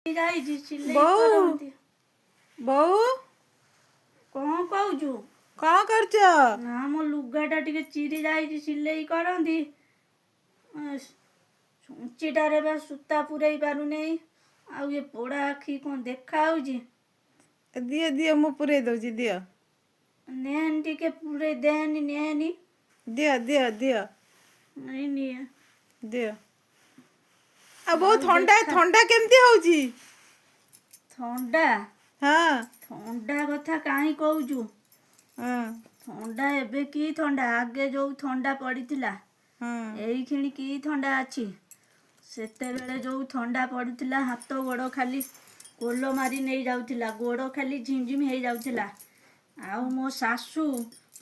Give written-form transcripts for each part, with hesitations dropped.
ବୋଉ ବୋଉ କଣ କହୁଛୁ? କଣ କରୁଛ? ନା ମୋ ଲୁଗାଟା ଟିକେ ଚିରି ଯାଇଛି, ସିଲେଇ କରନ୍ତି। ଛୁଞ୍ଚିଟାରେ ବା ସୂତା ପୁରେଇ ପାରୁନେଇ। ଆଉ ଏ ପୋଡ଼ା ଆଖି କଣ ଦେଖା ହଉଛି? ଦିଅ ଦିଅ ମୁଁ ପୁରେଇ ଦଉଛି, ଦିଅ ନେନି ଟିକେ ପୁରେଇ ଦେନି, ନେନି। ଦିଅ ଦିଅ ଦିଅ ନାଇଁ ନିଏ। ଦିଅ। ଆଉ ବୋଉ ଆଉ ଥଣ୍ଡା ଦେଖା ଥଣ୍ଡା କେମିତି ହଉଛି? ଥଣ୍ଡା ହଁ ଥଣ୍ଡା କଥା କାହିଁ କହୁଛୁ? ହଁ ଥଣ୍ଡା ଏବେ କି ଥଣ୍ଡା? ଆଗେ ଯୋଉ ଥଣ୍ଡା ପଡ଼ିଥିଲା, ହଁ ଏଇଖିଣି କି ଥଣ୍ଡା ଅଛି? ସେତେବେଳେ ଯୋଉ ଥଣ୍ଡା ପଡୁଥିଲା, ହାତ ଗୋଡ଼ ଖାଲି କୋଲ ମାରି ନେଇ ଯାଉଥିଲା, ଗୋଡ଼ ଖାଲି ଝିମଝିମ ହେଇଯାଉଥିଲା। ଆଉ ମୋ ଶାଶୁ,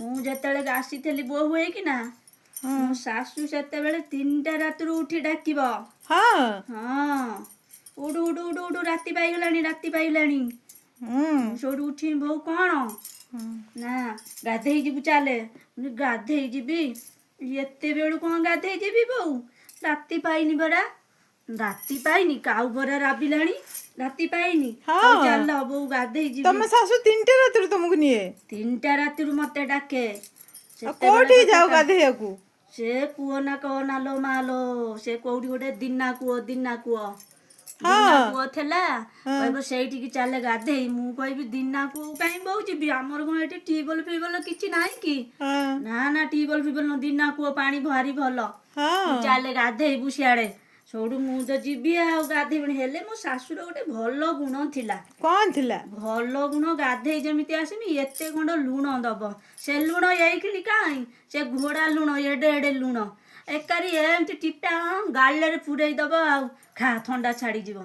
ମୁଁ ଯେତେବେଳେ ଆସିଥିଲି ବୋହୂ ହେଇକିନା, ହଁ ମୋ ଶାଶୁ ସେତେବେଳେ 3ଟା ରାତିରୁ ଉଠି ଡାକିବ। ହଁ ହଁ, ଉଠୁ ଉଠୁ ଉଠୁ ଉଠୁ, ରାତି ପାଇଗଲାଣି, ରାତି ପାଇଗଲାଣି। ହୁଁ ମୁଁ ସେଇଠୁ ଉଠିବି, ବୋଉ କଣ? ନା ଗାଧେଇ ଯିବୁ ଚାଲେ। ଗାଧେଇ ଯିବି? ଏତେ ବେଳୁ କଣ ଗାଧେଇ ଯିବି ବୋଉ? ରାତି ପାଇନି ପରା। ରାତି ପାଇନି, କାଉ ପରା ରାବିଲାଣି। ରାତି ପାଇନି, ହଉ ହଁ ଚାଲ ବୋଉ ଗାଧେଇ ଯିବି। ତମ ଶାଶୁ 3ଟା ରାତିରୁ ତମକୁ ନିଏ? 3ଟା ରାତିରୁ ମତେ ଡାକେ। ଆଉ ସେତେବେଳେ କୋଉଠିକି କଥା ଯାଉ ଗାଧେଇବାକୁ? ସେ କହନା ଲୋ ମାଲୋ, ସେ କୋଉଠି ଗୋଟେ ଦିନା କୂଅ, ଦିନା କୂଅ। ଦିନା ହଁ କୂଅ ଥିଲା, ହଁ କହିବ ସେଇଠିକି ଚାଲେ ଗାଧେଇ। ମୁଁ କହିବି ଦିନା କୂଅ କାହିଁ ବୋଉ ଯିବି? ଆମର କଣ ଏଠି ଟ୍ୟୁବଲ ଫ୍ୟୁବଲ କିଛି ନାହିଁ କି? ହଁ ନା ନା, ଟ୍ୟୁବଲ ଫ୍ୟୁବଲ ନୁହଁ, ଦିନା କୂଅ ପାଣି ଭାରି ଭଲ। ତୁ ହଁ ଚାଲେ ଗାଧେଇବୁ ସିଆଡେ। ସେଇଠୁ ମୁଁ ତ ଯିବି ଆଉ ଗାଧେଇବିନି। ହେଲେ ମୋ ଶାଶୁର ଗୋଟେ ଭଲ ଗୁଣ ଥିଲା। କଣ ଥିଲା? ଭଲ ଗୁଣ, ଗାଧେଇ ଯେମିତି ଆସିବି ଏତେ ଖଣ୍ଡ ଲୁଣ ଦବ। ସେ ଲୁଣ ଏଇଖିଣି କାହିଁ? ସେ ଘୋଡ଼ା ଲୁଣ, ଏଡେ ଏଡେ ଲୁଣ। ଏକାରି ଏମିତି ଟିପା ଗାଲରେ ପୁରେଇ ଦବ, ଆଉ ଖା, ଥଣ୍ଡା ଛାଡ଼ିଯିବ।